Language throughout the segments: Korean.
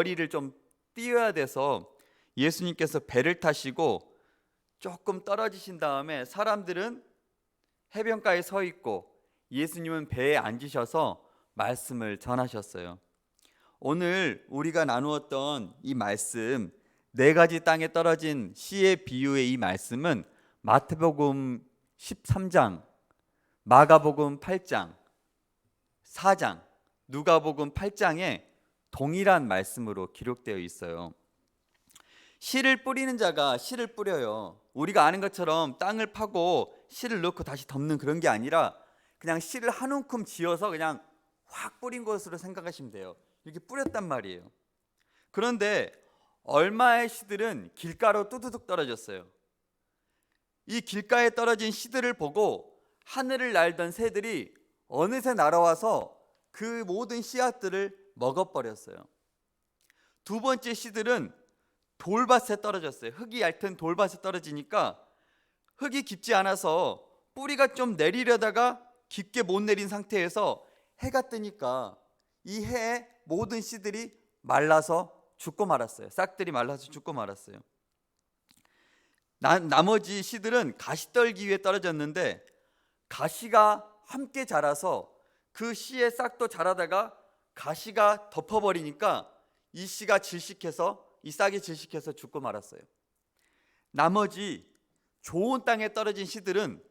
거리를 좀 뛰어야 돼서 예수님께서 배를 타시고 조금 떨어지신 다음에 사람들은 해변가에 서 있고 예수님은 배에 앉으셔서 말씀을 전하셨어요. 오늘 우리가 나누었던 이 말씀, 네 가지 땅에 떨어진 씨의 비유의 이 말씀은 마태복음 13장, 마가복음 8장, 4장, 누가복음 8장에 동일한 말씀으로 기록되어 있어요. 씨를 뿌리는 자가 씨를 뿌려요. 우리가 아는 것처럼 땅을 파고 씨를 넣고 다시 덮는 그런 게 아니라 그냥 씨를 한 움큼 지어서 그냥 확 뿌린 것으로 생각하시면 돼요. 이렇게 뿌렸단 말이에요. 그런데 얼마의 씨들은 길가로 뚜두둑 떨어졌어요. 이 길가에 떨어진 씨들을 보고 하늘을 날던 새들이 어느새 날아와서 그 모든 씨앗들을 먹어버렸어요. 두 번째 씨들은 돌밭에 떨어졌어요. 흙이 얇은 돌밭에 떨어지니까 흙이 깊지 않아서 뿌리가 좀 내리려다가 깊게 못 내린 상태에서 해가 뜨니까 이 해에 모든 씨들이 말라서 죽고 말았어요. 싹들이 말라서 죽고 말았어요. 나머지 씨들은 가시떨기 위에 떨어졌는데 가시가 함께 자라서 그 씨의 싹도 자라다가 가시가 덮어버리니까 이 씨가 질식해서 이 싹이 질식해서 죽고 말았어요. 나머지 좋은 땅에 떨어진 씨들은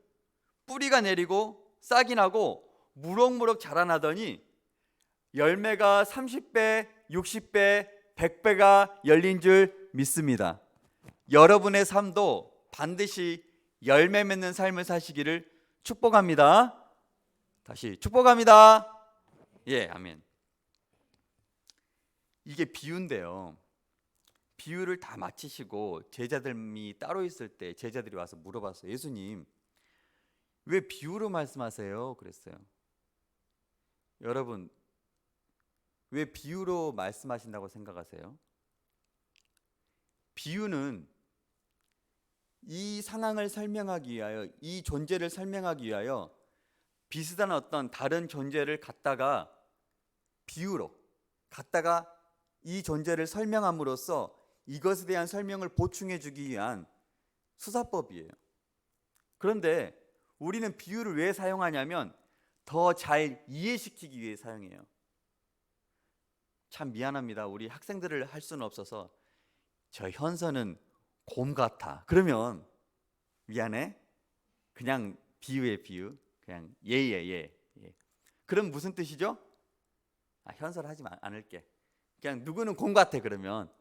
뿌리가 내리고 싹이 나고 무럭무럭 자라나더니 열매가 30배, 60배, 100배가 열린 줄 믿습니다. 여러분의 삶도 반드시 열매 맺는 삶을 사시기를 축복합니다. 다시 축복합니다. 예, 아멘. 이게 비유인데요. 비유를 다 마치시고 제자들이 따로 있을 때 제자들이 와서 물어봤어요. 예수님, 왜 비유로 말씀하세요? 그랬어요. 여러분, 왜 비유로 말씀하신다고 생각하세요? 비유는 이 상황을 설명하기 위하여, 이 존재를 설명하기 위하여 비슷한 어떤 다른 존재를 갖다가 비유로 갖다가 이 존재를 설명함으로써 이것에 대한 설명을 보충해 주기 위한 수사법이에요. 그런데 우리는 비유를 왜 사용하냐면 더 잘 이해시키기 위해 사용해요. 참 미안합니다. 우리 학생들을 할 수는 없어서 저 현서는 곰 같아. 그러면 미안해. 그냥 비유의 비유. 그냥 예. 그럼 무슨 뜻이죠? 현서를 하지 않을게. 그냥 누구는 곰 같아. 그러면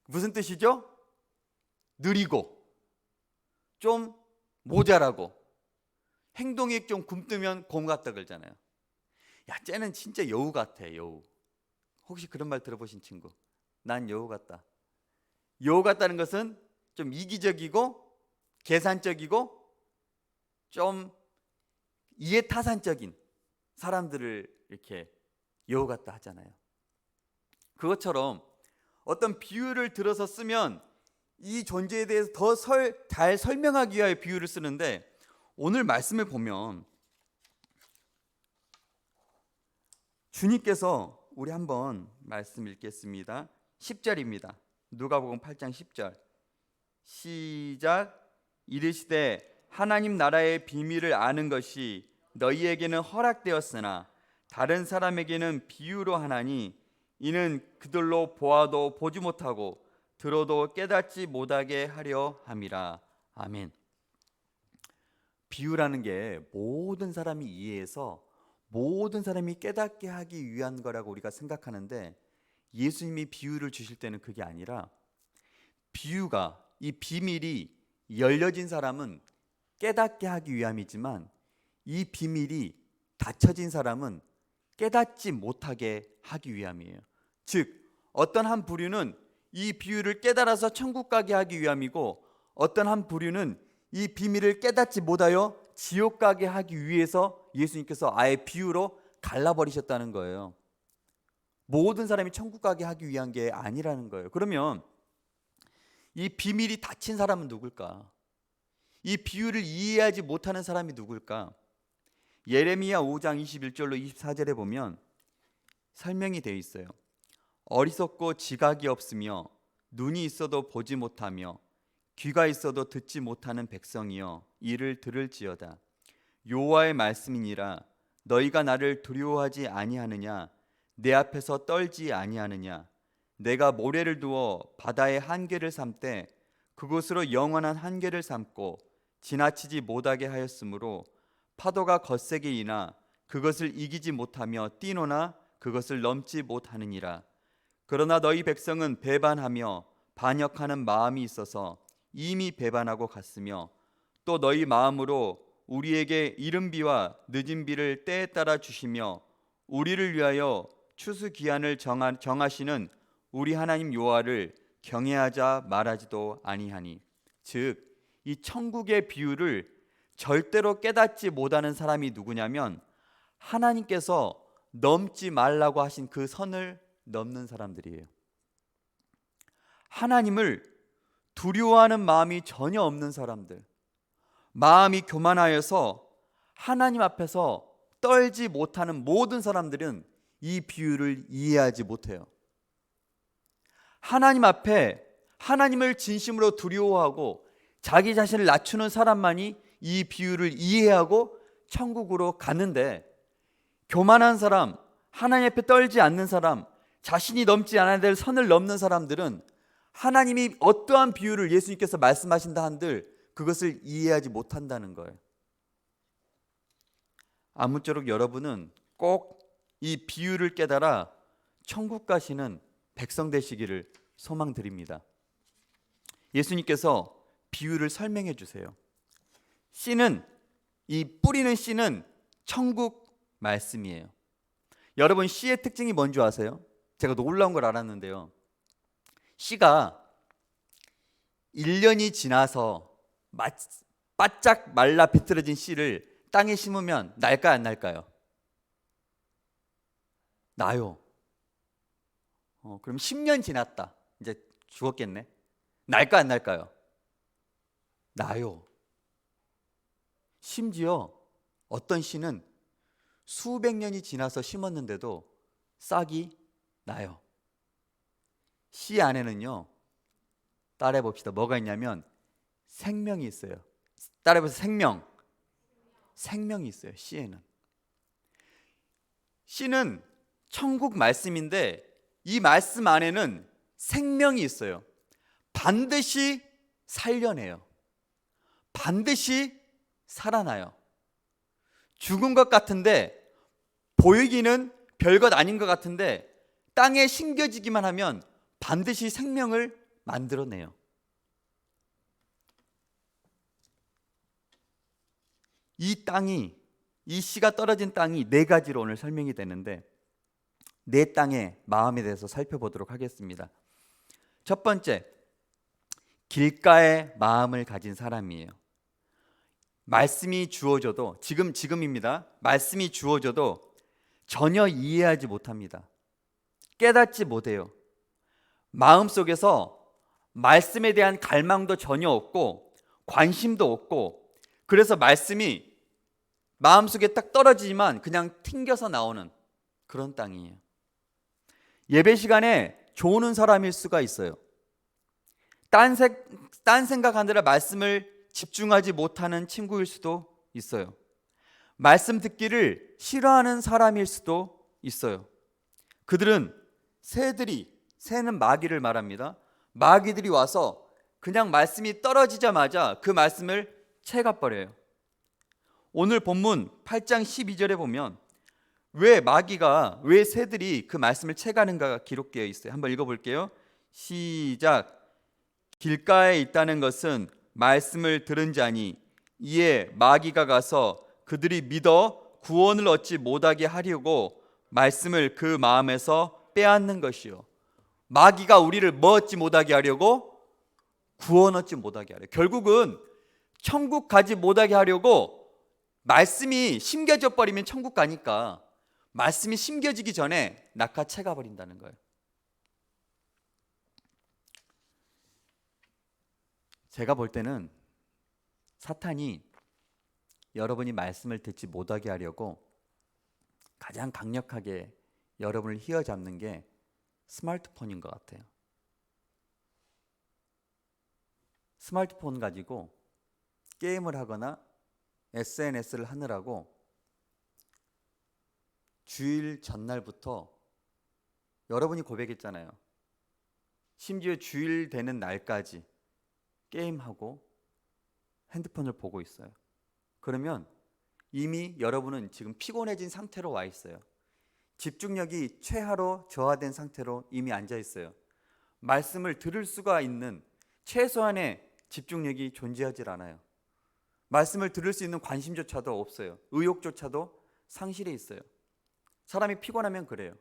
무슨 뜻이죠? 느리고 좀 모자라고 행동이 좀 굼뜨면 곰 같다 그러잖아요. 야, 쟤는 진짜 여우 같아. 여우. 혹시 그런 말 들어보신 친구? 난 여우 같다. 여우 같다는 것은 좀 이기적이고 계산적이고 좀 이해타산적인 사람들을 이렇게 여우 같다 하잖아요. 그것처럼 어떤 비유를 들어서 쓰면 이 존재에 대해서 더 잘 설명하기 위하여 비유를 쓰는데 오늘 말씀을 보면 주님께서 우리 한번 말씀 읽겠습니다. 10절입니다. 누가복음 8장 10절 시작. 이르시되 하나님 나라의 비밀을 아는 것이 너희에게는 허락되었으나 다른 사람에게는 비유로 하나니 이는 그들로 보아도 보지 못하고 들어도 깨닫지 못하게 하려 함이라. 아멘. 비유라는 게 모든 사람이 이해해서 모든 사람이 깨닫게 하기 위한 거라고 우리가 생각하는데 예수님이 비유를 주실 때는 그게 아니라 비유가 이 비밀이 열려진 사람은 깨닫게 하기 위함이지만 이 비밀이 닫혀진 사람은 깨닫지 못하게 하기 위함이에요. 즉 어떤 한 부류는 이 비유를 깨달아서 천국 가게 하기 위함이고 어떤 한 부류는 이 비밀을 깨닫지 못하여 지옥 가게 하기 위해서 예수님께서 아예 비유로 갈라버리셨다는 거예요. 모든 사람이 천국 가게 하기 위한 게 아니라는 거예요. 그러면 이 비밀이 닫힌 사람은 누굴까? 이 비유를 이해하지 못하는 사람이 누굴까? 예레미야 5장 21절로 24절에 보면 설명이 되어 있어요. 어리석고 지각이 없으며 눈이 있어도 보지 못하며 귀가 있어도 듣지 못하는 백성이여 이를 들을지어다. 여호와의 말씀이니라. 너희가 나를 두려워하지 아니하느냐? 내 앞에서 떨지 아니하느냐? 내가 모래를 두어 바다의 한계를 삼되 그곳으로 영원한 한계를 삼고 지나치지 못하게 하였으므로 파도가 거세게 이나 그것을 이기지 못하며 뛰노나 그것을 넘지 못하느니라. 그러나 너희 백성은 배반하며 반역하는 마음이 있어서 이미 배반하고 갔으며 또 너희 마음으로 우리에게 이른 비와 늦은 비를 때에 따라 주시며 우리를 위하여 추수 기한을 정하시는 우리 하나님 여호와를 경외하자 말하지도 아니하니. 즉 이 천국의 비유를 절대로 깨닫지 못하는 사람이 누구냐면 하나님께서 넘지 말라고 하신 그 선을 넘는 사람들이에요. 하나님을 두려워하는 마음이 전혀 없는 사람들, 마음이 교만하여서 하나님 앞에서 떨지 못하는 모든 사람들은 이 비유를 이해하지 못해요. 하나님 앞에 하나님을 진심으로 두려워하고 자기 자신을 낮추는 사람만이 이 비유를 이해하고 천국으로 가는데, 교만한 사람, 하나님 앞에 떨지 않는 사람, 자신이 넘지 않아야 될 선을 넘는 사람들은 하나님이 어떠한 비유를 예수님께서 말씀하신다 한들 그것을 이해하지 못한다는 거예요. 아무쪼록 여러분은 꼭 이 비유를 깨달아 천국 가시는 백성 되시기를 소망드립니다. 예수님께서 비유를 설명해 주세요. 씨는, 이 뿌리는 씨는 천국 말씀이에요. 여러분, 씨의 특징이 뭔지 아세요? 제가 놀라운 걸 알았는데요. 씨가 1년이 지나서 바짝 말라 비틀어진 씨를 땅에 심으면 날까요, 안 날까요? 나요. 그럼 10년 지났다. 이제 죽었겠네. 날까 안 날까요? 나요. 심지어 어떤 씨는 수백 년이 지나서 심었는데도 싹이 나요. 씨 안에는요, 따라해 봅시다. 뭐가 있냐면 생명이 있어요. 따라해 보세요. 생명이 있어요. 씨에는. 씨는 천국 말씀인데 이 말씀 안에는 생명이 있어요. 반드시 살려내요. 반드시 살아나요. 죽은 것 같은데, 보이기는 별것 아닌 것 같은데 땅에 심겨지기만 하면 반드시 생명을 만들어내요. 이 씨가 떨어진 땅이 네 가지로 오늘 설명이 되는데, 내 땅의 마음에 대해서 살펴보도록 하겠습니다. 첫 번째, 길가의 마음을 가진 사람이에요. 말씀이 주어져도, 지금입니다. 말씀이 주어져도 전혀 이해하지 못합니다. 깨닫지 못해요. 마음속에서 말씀에 대한 갈망도 전혀 없고 관심도 없고, 그래서 말씀이 마음속에 딱 떨어지지만 그냥 튕겨서 나오는 그런 땅이에요. 예배 시간에 조는 사람일 수가 있어요. 딴 생각하느라 말씀을 집중하지 못하는 친구일 수도 있어요. 말씀 듣기를 싫어하는 사람일 수도 있어요. 그들은 새는 마귀를 말합니다. 마귀들이 와서 그냥 말씀이 떨어지자마자 그 말씀을 채가버려요. 오늘 본문 8장 12절에 보면 왜 새들이 그 말씀을 채가는가가 기록되어 있어요. 한번 읽어볼게요. 시작. 길가에 있다는 것은 말씀을 들은 자니 이에 마귀가 가서 그들이 믿어 구원을 얻지 못하게 하려고 말씀을 그 마음에서 빼앗는 것이요. 마귀가 우리를 뭐 얻지 못하게 하려고? 구원 얻지 못하게 하려고. 결국은 천국 가지 못하게 하려고 말씀이 심겨져 버리면 천국 가니까 말씀이 심겨지기 전에 낚아채가 버린다는 거예요. 제가 볼 때는 사탄이 여러분이 말씀을 듣지 못하게 하려고 가장 강력하게 여러분을 휘어잡는 게 스마트폰인 것 같아요. 스마트폰 가지고 게임을 하거나 SNS를 하느라고 주일 전날부터 여러분이 고백했잖아요. 심지어 주일 되는 날까지 게임하고 핸드폰을 보고 있어요. 그러면 이미 여러분은 지금 피곤해진 상태로 와 있어요. 집중력이 최하로 저하된 상태로 이미 앉아 있어요. 말씀을 들을 수가 있는 최소한의 집중력이 존재하질 않아요. 말씀을 들을 수 있는 관심조차도 없어요. 의욕조차도 상실해 있어요. 사람이 피곤하면 그래요.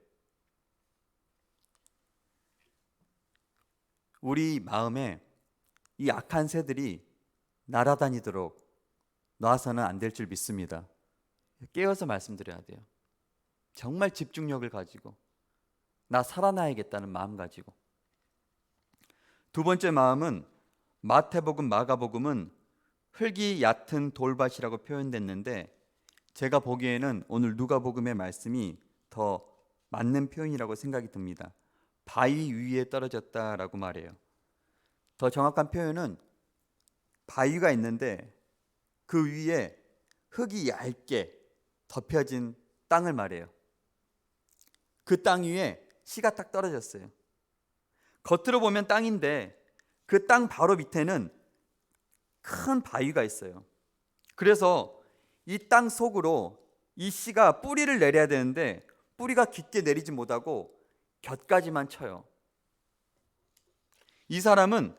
우리 마음에 이 악한 새들이 날아다니도록 놔서는 안 될 줄 믿습니다. 깨어서 말씀드려야 돼요. 정말 집중력을 가지고 나 살아나야겠다는 마음 가지고. 두 번째 마음은 마태복음, 마가복음은 흙이 얕은 돌밭이라고 표현됐는데 제가 보기에는 오늘 누가복음의 말씀이 더 맞는 표현이라고 생각이 듭니다. 바위 위에 떨어졌다라고 말해요. 더 정확한 표현은 바위가 있는데 그 위에 흙이 얇게 덮여진 땅을 말해요. 그 땅 위에 씨가 딱 떨어졌어요. 겉으로 보면 땅인데 그 땅 바로 밑에는 큰 바위가 있어요. 그래서 이 땅 속으로 이 씨가 뿌리를 내려야 되는데 뿌리가 깊게 내리지 못하고 곁까지만 쳐요. 이 사람은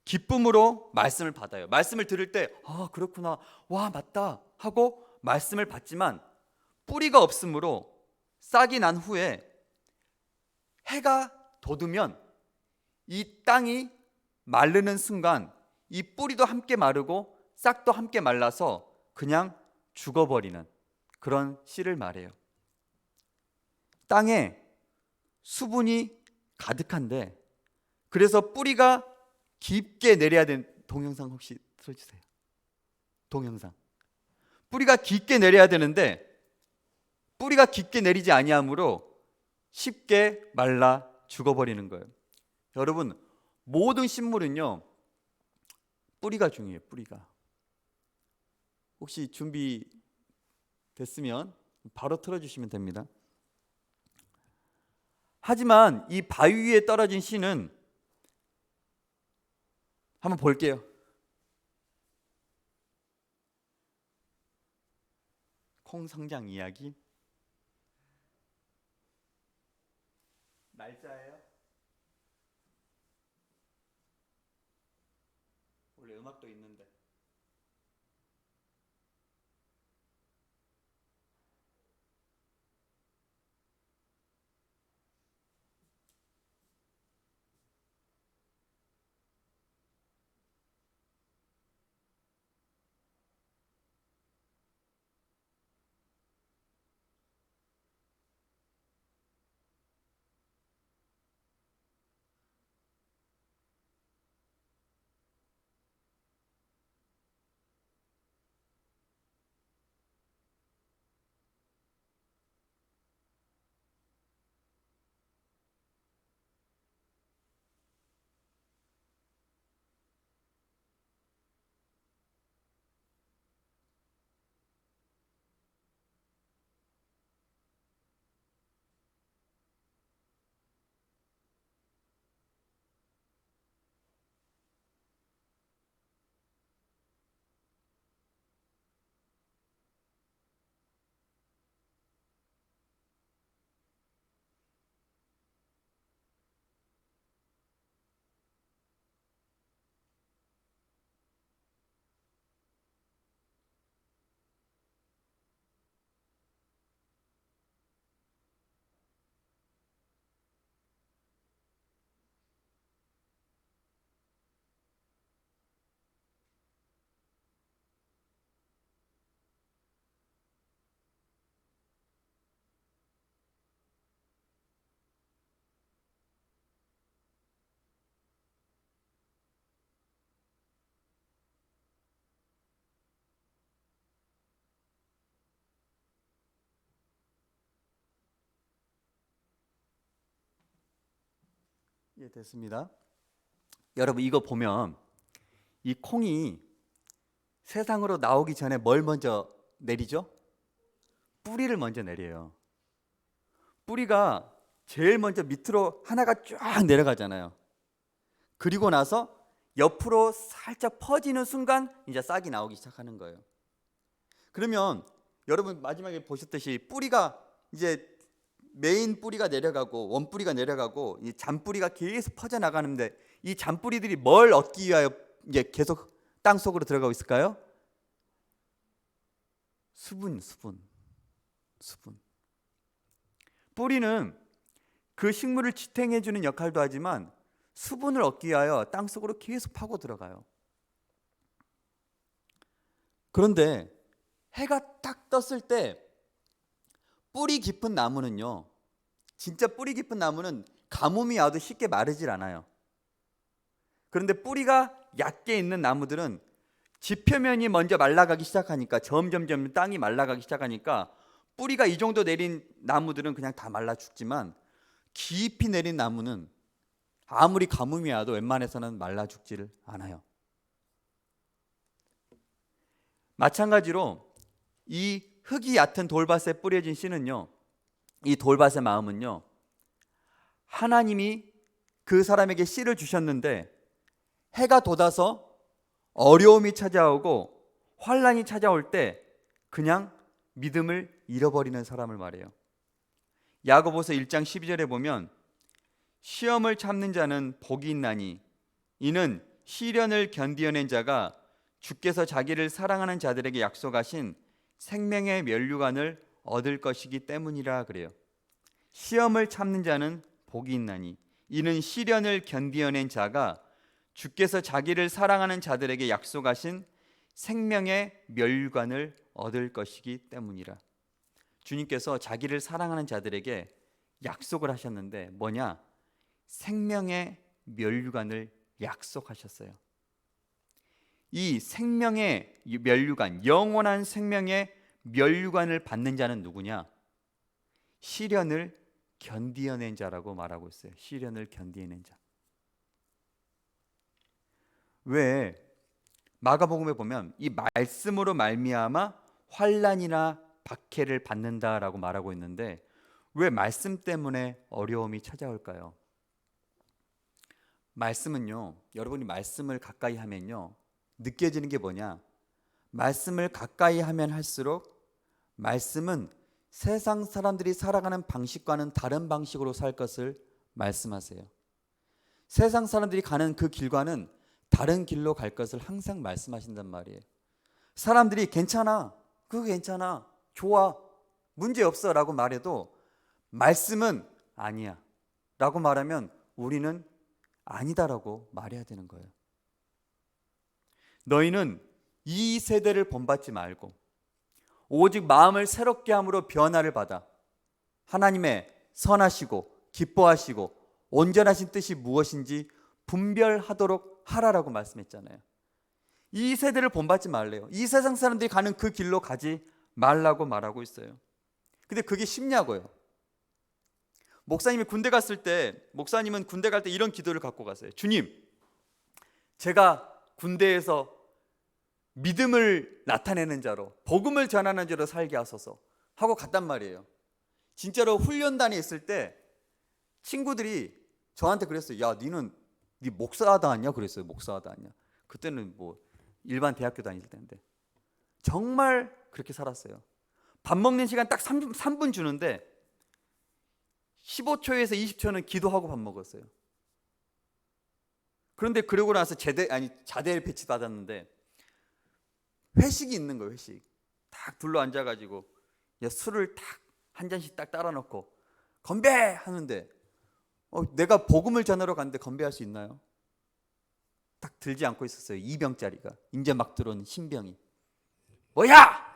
기쁨으로 말씀을 받아요. 말씀을 들을 때 그렇구나, 와 맞다 하고 말씀을 받지만 뿌리가 없으므로 싹이 난 후에 해가 돋으면 이 땅이 마르는 순간 이 뿌리도 함께 마르고 싹도 함께 말라서 그냥 죽어버리는 그런 씨를 말해요. 땅에 수분이 가득한데 그래서 뿌리가 깊게 내려야 되는, 동영상 혹시 틀어주세요. 동영상. 뿌리가 깊게 내려야 되는데 뿌리가 깊게 내리지 아니하므로 쉽게 말라 죽어버리는 거예요. 여러분, 모든 식물은요 뿌리가 중요해요. 뿌리가. 혹시 준비 됐으면 바로 틀어주시면 됩니다. 하지만 이 바위 위에 떨어진 씨는 한번 볼게요. 콩 성장 이야기. 날짜예요? 원래 음악도 있는데. 예, 됐습니다. 여러분 이거 보면 이 콩이 세상으로 나오기 전에 뭘 먼저 내리죠? 뿌리를 먼저 내려요. 뿌리가 제일 먼저 밑으로 하나가 쫙 내려가잖아요. 그리고 나서 옆으로 살짝 퍼지는 순간 이제 싹이 나오기 시작하는 거예요. 그러면 여러분 마지막에 보셨듯이 뿌리가 이제 메인 뿌리가 내려가고 원뿌리가 내려가고 이 잔뿌리가 계속 퍼져 나가는데 이 잔뿌리들이 뭘 얻기 위하여 이제 계속 땅 속으로 들어가고 있을까요? 수분. 뿌리는 그 식물을 지탱해 주는 역할도 하지만 수분을 얻기 위하여 땅 속으로 계속 파고 들어가요. 그런데 해가 딱 떴을 때 뿌리 깊은 나무는요, 진짜 뿌리 깊은 나무는 가뭄이 와도 쉽게 마르질 않아요. 그런데 뿌리가 얕게 있는 나무들은 지표면이 먼저 말라가기 시작하니까 점점 땅이 말라가기 시작하니까 뿌리가 이 정도 내린 나무들은 그냥 다 말라 죽지만 깊이 내린 나무는 아무리 가뭄이 와도 웬만해서는 말라 죽지를 않아요. 마찬가지로 이 흙이 얕은 돌밭에 뿌려진 씨는요, 이 돌밭의 마음은요, 하나님이 그 사람에게 씨를 주셨는데 해가 돋아서 어려움이 찾아오고 환란이 찾아올 때 그냥 믿음을 잃어버리는 사람을 말해요. 야고보서 1장 12절에 보면 시험을 참는 자는 복이 있나니 이는 시련을 견디어낸 자가 주께서 자기를 사랑하는 자들에게 약속하신 생명의 면류관을 얻을 것이기 때문이라 그래요. 시험을 참는 자는 복이 있나니 이는 시련을 견디어낸 자가 주께서 자기를 사랑하는 자들에게 약속하신 생명의 면류관을 얻을 것이기 때문이라. 주님께서 자기를 사랑하는 자들에게 약속을 하셨는데 뭐냐? 생명의 면류관을 약속하셨어요. 이 생명의 면류관, 영원한 생명의 면류관을 받는 자는 누구냐? 시련을 견디어낸 자라고 말하고 있어요. 시련을 견디어낸 자. 왜 마가복음에 보면 이 말씀으로 말미암아 환난이나 박해를 받는다라고 말하고 있는데 왜 말씀 때문에 어려움이 찾아올까요? 말씀은요, 여러분이 말씀을 가까이 하면요, 느껴지는 게 뭐냐? 말씀을 가까이 하면 할수록 말씀은 세상 사람들이 살아가는 방식과는 다른 방식으로 살 것을 말씀하세요. 세상 사람들이 가는 그 길과는 다른 길로 갈 것을 항상 말씀하신단 말이에요. 사람들이 괜찮아, 그거 괜찮아, 좋아, 문제 없어 라고 말해도 말씀은 아니야 라고 말하면 우리는 아니다라고 말해야 되는 거예요. 너희는 이 세대를 본받지 말고 오직 마음을 새롭게 함으로 변화를 받아 하나님의 선하시고 기뻐하시고 온전하신 뜻이 무엇인지 분별하도록 하라라고 말씀했잖아요. 이 세대를 본받지 말래요. 이 세상 사람들이 가는 그 길로 가지 말라고 말하고 있어요. 근데 그게 쉽냐고요. 목사님이 군대 갔을 때, 목사님은 군대 갈 때 이런 기도를 갖고 갔어요. 주님, 제가 군대에서 믿음을 나타내는 자로, 복음을 전하는 자로 살게 하소서 하고 갔단 말이에요. 진짜로 훈련단에 있을 때 친구들이 저한테 그랬어요. 야, 네 목사하다 왔냐? 그랬어요. 목사하다 왔냐? 그때는 뭐 일반 대학교 다닐 때인데 정말 그렇게 살았어요. 밥 먹는 시간 딱 3분 주는데 15초에서 20초는 기도하고 밥 먹었어요. 그런데 그러고 나서 자대 배치 받았는데 회식이 있는 거예요. 회식 딱 둘러 앉아가지고 술을 딱 한 잔씩 딱 따라 놓고 건배 하는데 내가 복음을 전하러 갔는데 건배할 수 있나요? 딱 들지 않고 있었어요. 2병짜리가 이제 막 들어온 신병이 뭐야?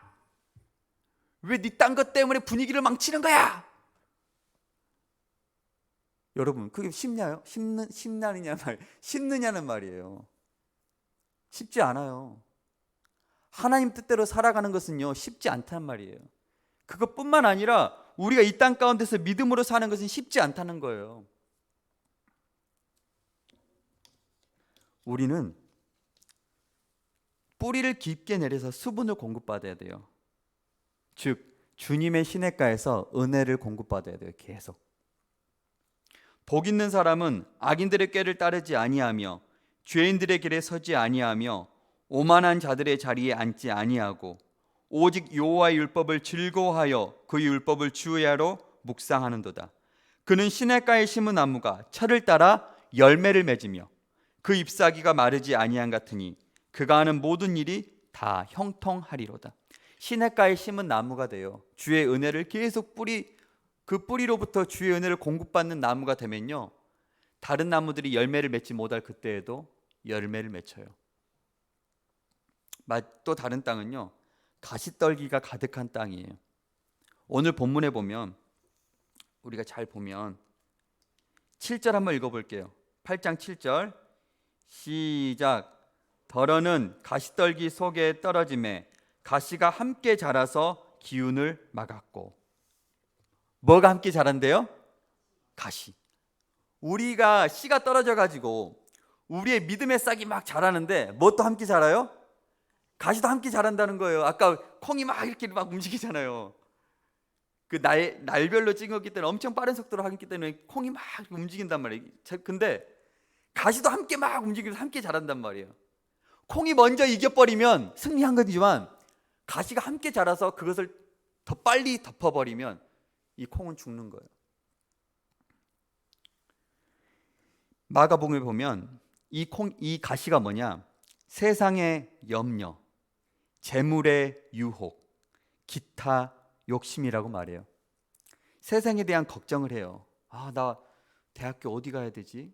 왜 네 딴 것 때문에 분위기를 망치는 거야? 여러분 그게 쉽느냐는 말이에요. 쉽지 않아요. 하나님 뜻대로 살아가는 것은요 쉽지 않단 말이에요. 그것뿐만 아니라 우리가 이 땅 가운데서 믿음으로 사는 것은 쉽지 않다는 거예요. 우리는 뿌리를 깊게 내려서 수분을 공급받아야 돼요. 즉 주님의 시냇가에서 은혜를 공급받아야 돼요. 계속. 복 있는 사람은 악인들의 꾀를 따르지 아니하며 죄인들의 길에 서지 아니하며 오만한 자들의 자리에 앉지 아니하고 오직 여호와의 율법을 즐거워하여 그 율법을 주야로 묵상하는도다. 그는 시냇가에 심은 나무가 철을 따라 열매를 맺으며 그 잎사귀가 마르지 아니한 같으니 그가 하는 모든 일이 다 형통하리로다. 시냇가에 심은 나무가 돼요. 주의 은혜를 계속 그 뿌리로부터 주의 은혜를 공급받는 나무가 되면요, 다른 나무들이 열매를 맺지 못할 그때에도 열매를 맺혀요. 또 다른 땅은요, 가시떨기가 가득한 땅이에요. 오늘 본문에 보면, 우리가 잘 보면 7절 한번 읽어볼게요. 8장 7절 시작. 더러는 가시떨기 속에 떨어짐에 가시가 함께 자라서 기운을 막았고. 뭐가 함께 자란대요? 가시. 우리가 씨가 떨어져 가지고 우리의 믿음의 싹이 막 자라는데 뭐 또 함께 자라요? 가시도 함께 자란다는 거예요. 아까 콩이 막 이렇게 막 움직이잖아요. 그 날별로 찍었기 때문에 엄청 빠른 속도로 하기 때문에 콩이 막 움직인단 말이에요. 근데 가시도 함께 막 움직이면서 함께 자란단 말이에요. 콩이 먼저 이겨버리면 승리한 거지만 가시가 함께 자라서 그것을 더 빨리 덮어버리면 이 콩은 죽는 거예요. 마가복음에 보면 이 가시가 뭐냐? 세상의 염려, 재물의 유혹, 기타 욕심이라고 말해요. 세상에 대한 걱정을 해요. 나 대학교 어디 가야 되지?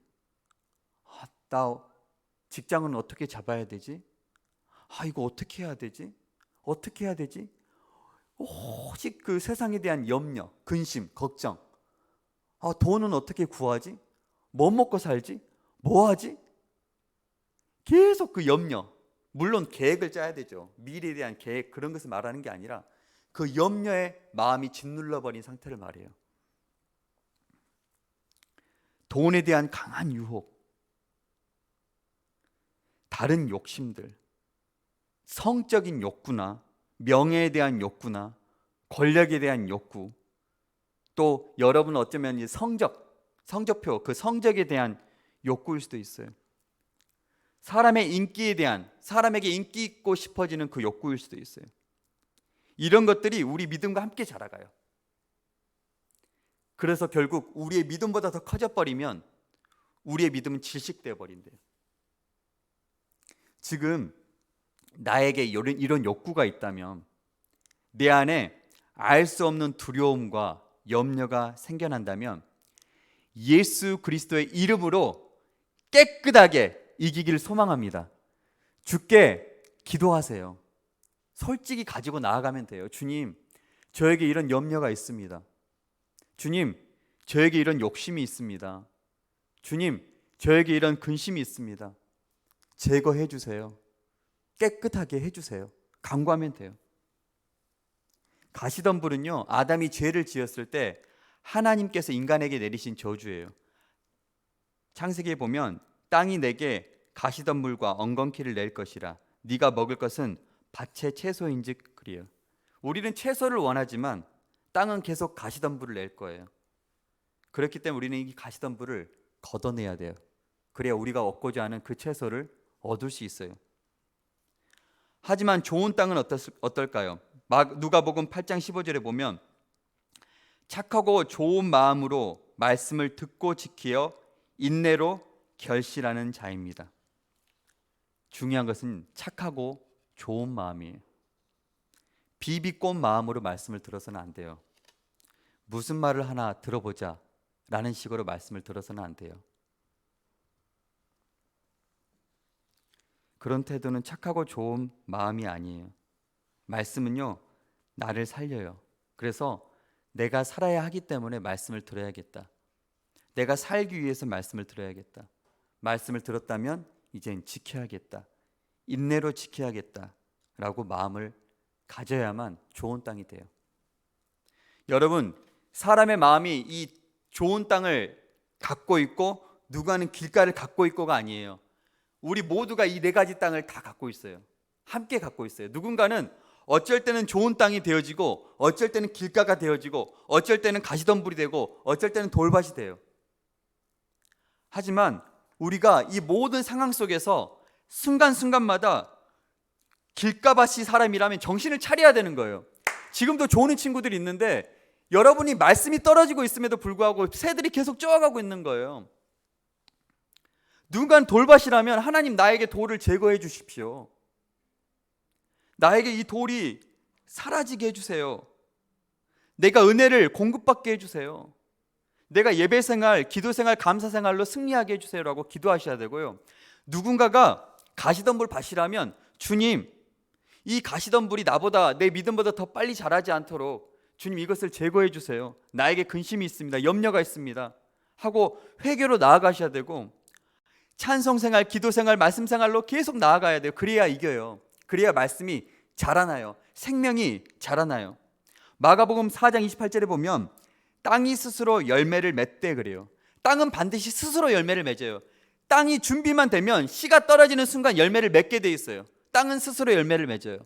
나 직장은 어떻게 잡아야 되지? 이거 어떻게 해야 되지? 어떻게 해야 되지? 오직 그 세상에 대한 염려, 근심, 걱정. 돈은 어떻게 구하지? 뭐 먹고 살지? 뭐 하지? 계속 그 염려. 물론 계획을 짜야 되죠. 미래에 대한 계획, 그런 것을 말하는 게 아니라 그 염려에 마음이 짓눌러버린 상태를 말해요. 돈에 대한 강한 유혹, 다른 욕심들, 성적인 욕구나 명예에 대한 욕구나 권력에 대한 욕구, 또 여러분은 어쩌면 이 성적표, 그 성적에 대한 욕구일 수도 있어요. 사람의 인기에 대한, 사람에게 인기 있고 싶어지는 그 욕구일 수도 있어요. 이런 것들이 우리 믿음과 함께 자라가요. 그래서 결국 우리의 믿음보다 더 커져버리면 우리의 믿음은 질식되어 버린대요. 지금 나에게 이런 욕구가 있다면 내 안에 알 수 없는 두려움과 염려가 생겨난다면 예수 그리스도의 이름으로 깨끗하게 이기기를 소망합니다. 주께 기도하세요. 솔직히 가지고 나아가면 돼요. 주님, 저에게 이런 염려가 있습니다. 주님, 저에게 이런 욕심이 있습니다. 주님, 저에게 이런 근심이 있습니다. 제거해 주세요. 깨끗하게 해주세요. 간구하면 돼요. 가시덤불은요, 아담이 죄를 지었을 때 하나님께서 인간에게 내리신 저주예요. 창세기에 보면 땅이 내게 가시덤불과 엉겅퀴를 낼 것이라 네가 먹을 것은 밭의 채소인즉 그리요. 우리는 채소를 원하지만 땅은 계속 가시덤불을 낼 거예요. 그렇기 때문에 우리는 이 가시덤불을 걷어내야 돼요. 그래야 우리가 얻고자 하는 그 채소를 얻을 수 있어요. 하지만 좋은 땅은 어떨까요? 누가복음 8장 15절에 보면 착하고 좋은 마음으로 말씀을 듣고 지키어 인내로 결실하는 자입니다. 중요한 것은 착하고 좋은 마음이에요. 비비꼰 마음으로 말씀을 들어서는 안 돼요. 무슨 말을 하나 들어보자 라는 식으로 말씀을 들어서는 안 돼요. 그런 태도는 착하고 좋은 마음이 아니에요. 말씀은요, 나를 살려요. 그래서 내가 살아야 하기 때문에 말씀을 들어야겠다. 내가 살기 위해서 말씀을 들어야겠다. 말씀을 들었다면 이젠 지켜야겠다. 인내로 지켜야겠다 라고 마음을 가져야만 좋은 땅이 돼요. 여러분, 사람의 마음이 이 좋은 땅을 갖고 있고 누구는 길가를 갖고 있고가 아니에요. 우리 모두가 이 네 가지 땅을 다 갖고 있어요. 함께 갖고 있어요. 누군가는 어쩔 때는 좋은 땅이 되어지고, 어쩔 때는 길가가 되어지고, 어쩔 때는 가시덤불이 되고, 어쩔 때는 돌밭이 돼요. 하지만 우리가 이 모든 상황 속에서 순간순간마다 길가밭이 사람이라면 정신을 차려야 되는 거예요. 지금도 좋은 친구들이 있는데 여러분이 말씀이 떨어지고 있음에도 불구하고 새들이 계속 쪄가고 있는 거예요. 누군가는 돌밭이라면 하나님 나에게 돌을 제거해 주십시오. 나에게 이 돌이 사라지게 해주세요. 내가 은혜를 공급받게 해주세요. 내가 예배생활, 기도생활, 감사생활로 승리하게 해주세요라고 기도하셔야 되고요. 누군가가 가시덤불 밭이라면 주님, 이 가시덤불이 나보다, 내 믿음보다 더 빨리 자라지 않도록 주님 이것을 제거해 주세요. 나에게 근심이 있습니다. 염려가 있습니다. 하고 회개로 나아가셔야 되고, 찬송생활, 기도생활, 말씀생활로 계속 나아가야 돼요. 그래야 이겨요. 그래야 말씀이 자라나요. 생명이 자라나요. 마가복음 4장 28절에 보면 땅이 스스로 열매를 맺대 그래요. 땅은 반드시 스스로 열매를 맺어요. 땅이 준비만 되면 씨가 떨어지는 순간 열매를 맺게 돼 있어요. 땅은 스스로 열매를 맺어요.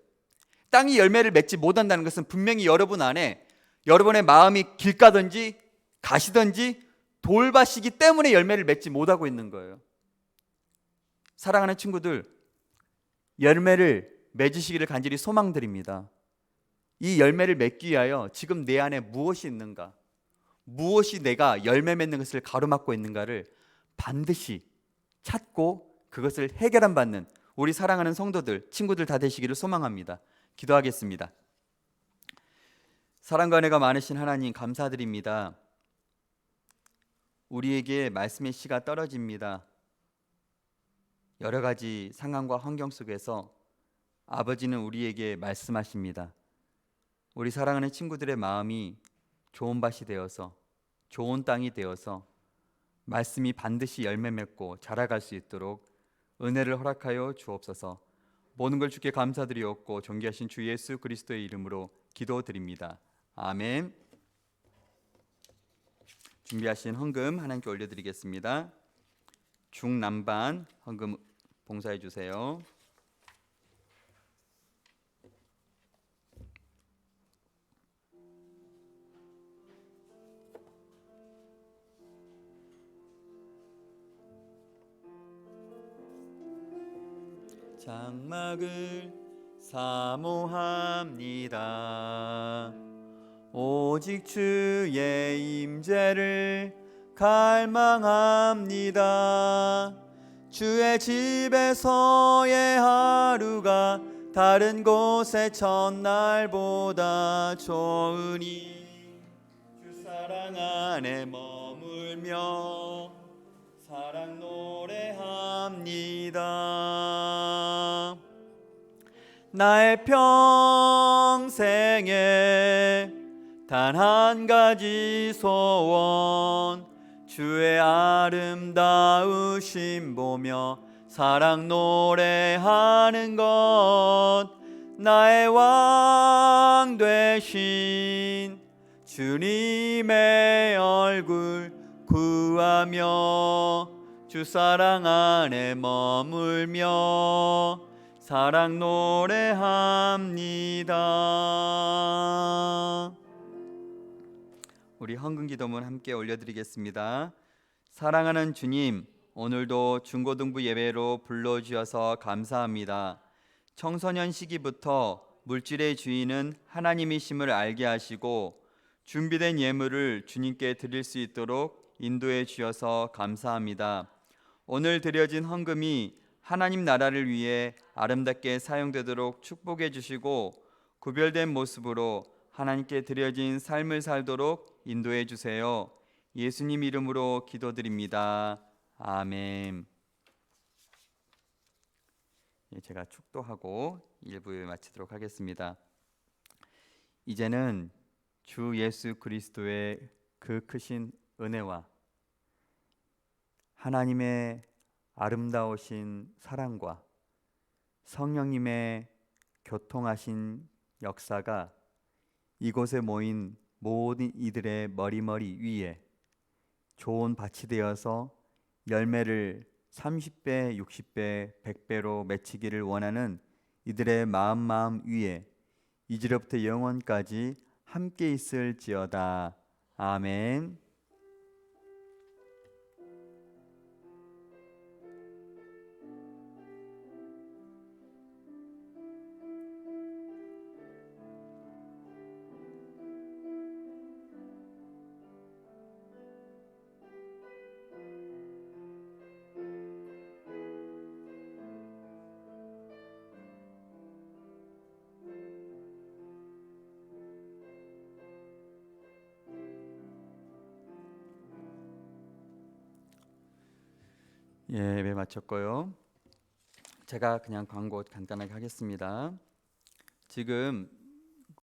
땅이 열매를 맺지 못한다는 것은 분명히 여러분 안에 여러분의 마음이 길가든지 가시든지 돌밭이기 때문에 열매를 맺지 못하고 있는 거예요. 사랑하는 친구들, 열매를 맺으시기를 간절히 소망드립니다. 이 열매를 맺기 위하여 지금 내 안에 무엇이 있는가, 무엇이 내가 열매 맺는 것을 가로막고 있는가를 반드시 찾고 그것을 해결한 받는 우리 사랑하는 성도들, 친구들 다 되시기를 소망합니다. 기도하겠습니다. 사랑과 은혜가 많으신 하나님 감사드립니다. 우리에게 말씀의 씨가 떨어집니다. 여러 가지 상황과 환경 속에서 아버지는 우리에게 말씀하십니다. 우리 사랑하는 친구들의 마음이 좋은 밭이 되어서, 좋은 땅이 되어서 말씀이 반드시 열매 맺고 자라갈 수 있도록 은혜를 허락하여 주옵소서. 모든 걸 주께 감사드리옵고 존귀하신 주 예수 그리스도의 이름으로 기도드립니다. 아멘. 준비하신 헌금 하나님께 올려드리겠습니다. 중남반 헌금 봉사해 주세요. 장막을 사모합니다. 오직 주의 임재를 갈망합니다. 주의 집에서의 하루가 다른 곳의 첫날보다 좋으니 주 사랑 안에 머물며 사랑 노래합니다. 나의 평생에 단 한 가지 소원, 주의 아름다우심 보며 사랑 노래하는 것, 나의 왕 되신 주님의 얼굴 구하며 주 사랑 안에 머물며 사랑 노래합니다. 우리 헌금 기도문 함께 올려드리겠습니다. 사랑하는 주님, 오늘도 중고등부 예배로 불러주셔서 감사합니다. 청소년 시기부터 물질의 주인은 하나님이심을 알게 하시고 준비된 예물을 주님께 드릴 수 있도록 인도해 주셔서 감사합니다. 오늘 드려진 헌금이 하나님 나라를 위해 아름답게 사용되도록 축복해 주시고 구별된 모습으로 하나님께 드려진 삶을 살도록 인도해 주세요. 예수님 이름으로 기도드립니다. 아멘. 제가 축도하고 1부 마치도록 하겠습니다. 이제는 주 예수 그리스도의 그 크신 은혜와 하나님의 아름다우신 사랑과 성령님의 교통하신 역사가 이곳에 모인 모든 이들의 머리머리 위에 좋은 밭이 되어서 열매를 30배, 60배, 100배로 맺히기를 원하는 이들의 마음 위에 이제로부터 영원까지 함께 있을지어다. 아멘. 예배 마쳤고요. 제가 그냥 광고 간단하게 하겠습니다. 지금